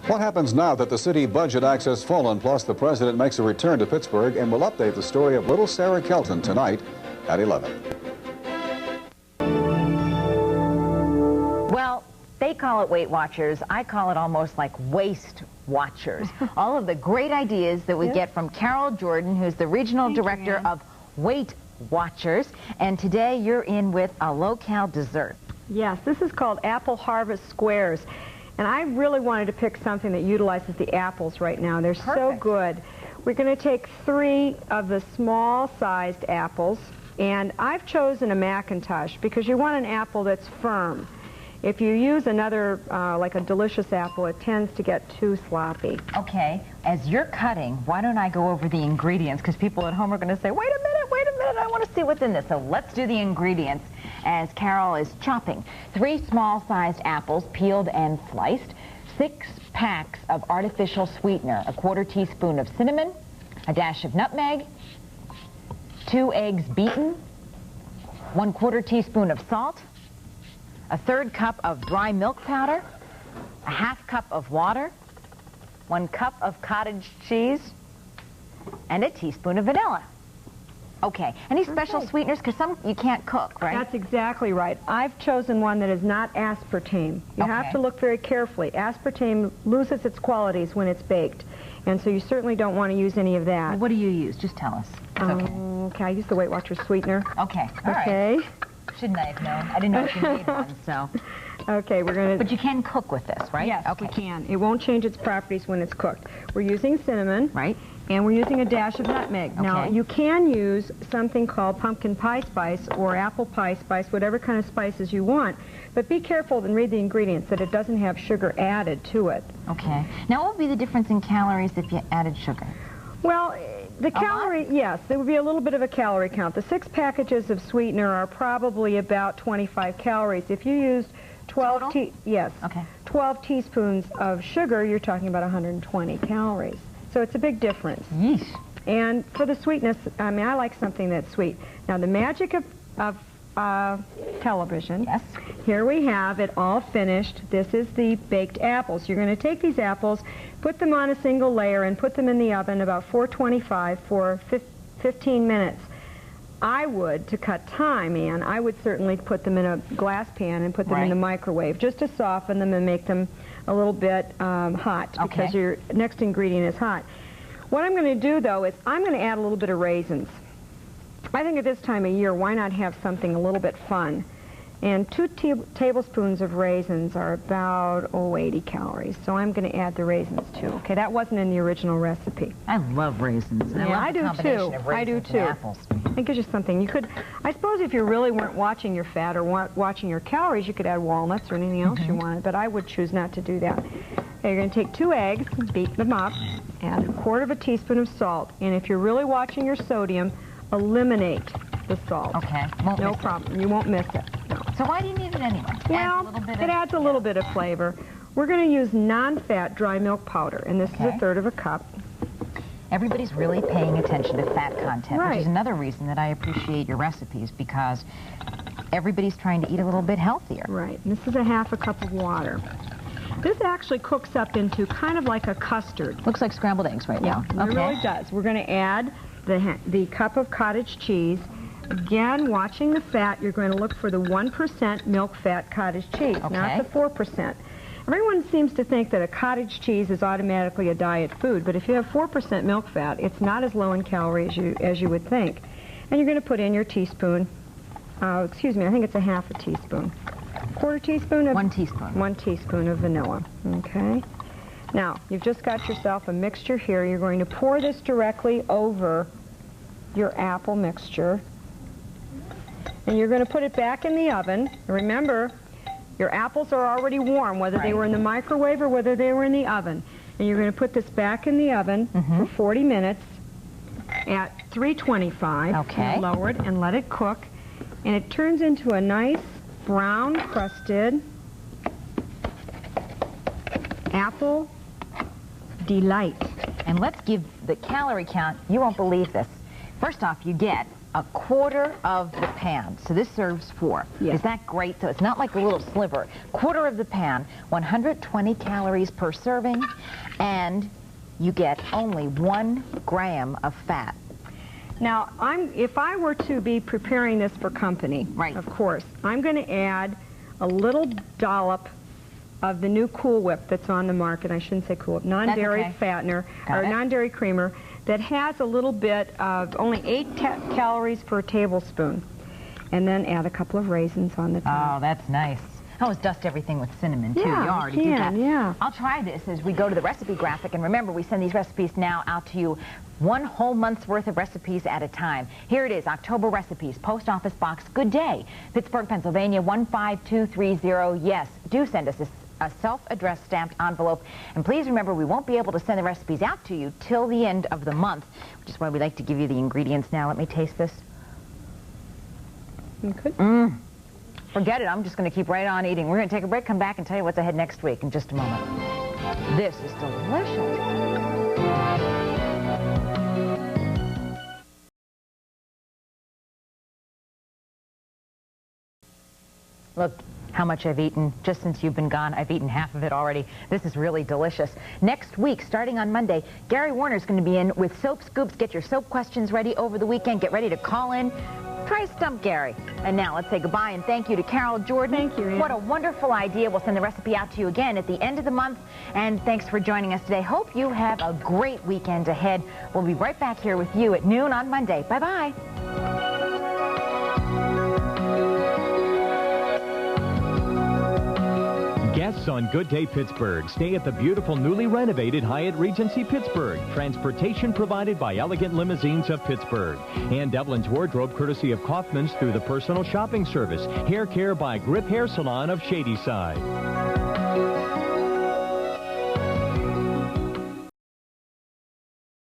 What happens now that the city budget acts has fallen, plus the president makes a return to Pittsburgh, and we'll update the story of little Sarah Kelton tonight at 11. Well, they call it Weight Watchers. I call it almost like Waist Watchers. All of the great ideas that we get from Carole Jordan, who's the regional director of Weight Watchers. And today you're in with a low-cal dessert. Yes, this is called Apple Harvest Squares. And I really wanted to pick something that utilizes the apples right now. They're so good. We're going to take 3 of the small-sized apples. And I've chosen a Macintosh because you want an apple that's firm. If you use another, like a delicious apple, it tends to get too sloppy. Okay, as you're cutting, why don't I go over the ingredients? Because people at home are going to say, wait a minute, I want to see what's in this. So let's do the ingredients as Carole is chopping. 3 small-sized apples, peeled and sliced, 6 packs of artificial sweetener, a 1/4 teaspoon of cinnamon, a dash of nutmeg, 2 eggs beaten, 1/4 teaspoon of salt, a 1/3 cup of dry milk powder, a 1/2 cup of water, 1 cup of cottage cheese, and a teaspoon of vanilla. Okay, any special sweeteners? Because some you can't cook, right? That's exactly right. I've chosen one that is not aspartame. You have to look very carefully. Aspartame loses its qualities when it's baked, and so you certainly don't want to use any of that. Well, what do you use? Just tell us. Okay, I use the Weight Watchers sweetener. Okay, all right. Shouldn't I have known? I didn't know if you made one, so. Okay, we're going to... But you can cook with this, right? Yes, we can. It won't change its properties when it's cooked. We're using cinnamon. Right. And we're using a dash of nutmeg. Now, you can use something called pumpkin pie spice or apple pie spice, whatever kind of spices you want. But be careful and read the ingredients that it doesn't have sugar added to it. Okay. Now, what would be the difference in calories if you added sugar? Well, the calorie, yes, there would be a little bit of a calorie count. The 6 packages of sweetener are probably about 25 calories. If you used 12 teaspoons of sugar, you're talking about 120 calories. So it's a big difference. Yeesh. And for the sweetness, I mean, I like something that's sweet. Now, the magic of television. Yes. Here we have it all finished. This is the baked apples. You're going to take these apples, put them on a single layer, and put them in the oven about 425 for 15 minutes. I would, to cut time, Ann, I would certainly put them in a glass pan and put them in the microwave just to soften them and make them a little bit hot because your next ingredient is hot. What I'm going to do, though, is I'm going to add a little bit of raisins. I think at this time of year, why not have something a little bit fun? And 2 tablespoons of raisins are about, 80 calories. So I'm going to add the raisins, too. Okay, that wasn't in the original recipe. I love raisins. Yeah, I do, too. I do, too. Apples. It gives you something. You could, I suppose if you really weren't watching your fat or watching your calories, you could add walnuts or anything else you wanted, but I would choose not to do that. Okay, you're going to take 2 eggs, beat them up, add 1/4 teaspoon of salt, and if you're really watching your sodium, eliminate the salt. Okay. No problem. You won't miss it. No. So why do you need it anyway? Well, it adds a little bit of flavor. We're going to use non-fat dry milk powder, and this is 1/3 cup. Everybody's really paying attention to fat content, which is another reason that I appreciate your recipes, because everybody's trying to eat a little bit healthier. Right. And this is 1/2 cup of water. This actually cooks up into kind of like a custard. Looks like scrambled eggs right now. It really does. We're going to add the cup of cottage cheese. Again, watching the fat, you're going to look for the 1% milk fat cottage cheese, not the 4%. Everyone seems to think that a cottage cheese is automatically a diet food, but if you have 4% milk fat, it's not as low in calories as you would think. And you're going to put in your teaspoon, excuse me, I think it's 1/2 teaspoon. 1/4 teaspoon of... 1 teaspoon. 1 teaspoon of vanilla, okay? Now, you've just got yourself a mixture here. You're going to pour this directly over your apple mixture. And you're going to put it back in the oven. Remember, your apples are already warm, whether they were in the microwave or whether they were in the oven. And you're going to put this back in the oven for 40 minutes at 325. Okay. Lower it and let it cook. And it turns into a nice brown crusted apple delight. And let's give the calorie count. You won't believe this. First off, you get 1/4 of the pan. So this serves 4. Yes. Is that great? So it's not like a little sliver. 1/4 of the pan, 120 calories per serving, and you get only 1 gram of fat. Now, if I were to be preparing this for company, right, of course, I'm going to add a little dollop of the new Cool Whip that's on the market. I shouldn't say Cool Whip, non-dairy fattener, or non-dairy creamer, that has a little bit of only 8 calories per tablespoon. And then add a couple of raisins on the top. Oh, that's nice. I always dust everything with cinnamon, too. Yeah, You already do that. Yeah. I'll try this as we go to the recipe graphic. And remember, we send these recipes now out to you 1 whole month's worth of recipes at a time. Here it is, October recipes, Post Office Box, Good Day, Pittsburgh, Pennsylvania, 15230. Yes, do send us a self-addressed stamped envelope. And please remember, we won't be able to send the recipes out to you till the end of the month, which is why we like to give you the ingredients now. Let me taste this. Good. Forget it. I'm just going to keep right on eating. We're going to take a break, come back, and tell you what's ahead next week in just a moment. This is delicious. Look how much I've eaten. Just since you've been gone, I've eaten half of it already. This is really delicious. Next week, starting on Monday, Gary Warner's going to be in with Soap Scoops. Get your soap questions ready over the weekend. Get ready to call in. Try Stump Gary. And now let's say goodbye and thank you to Carole Jordan. Thank you, Ann. What a wonderful idea. We'll send the recipe out to you again at the end of the month. And thanks for joining us today. Hope you have a great weekend ahead. We'll be right back here with you at noon on Monday. Bye-bye. Guests on Good Day Pittsburgh stay at the beautiful newly renovated Hyatt Regency Pittsburgh. Transportation provided by Elegant Limousines of Pittsburgh. Ann Devlin's wardrobe courtesy of Kaufman's through the personal shopping service. Hair care by Grip Hair Salon of Shadyside.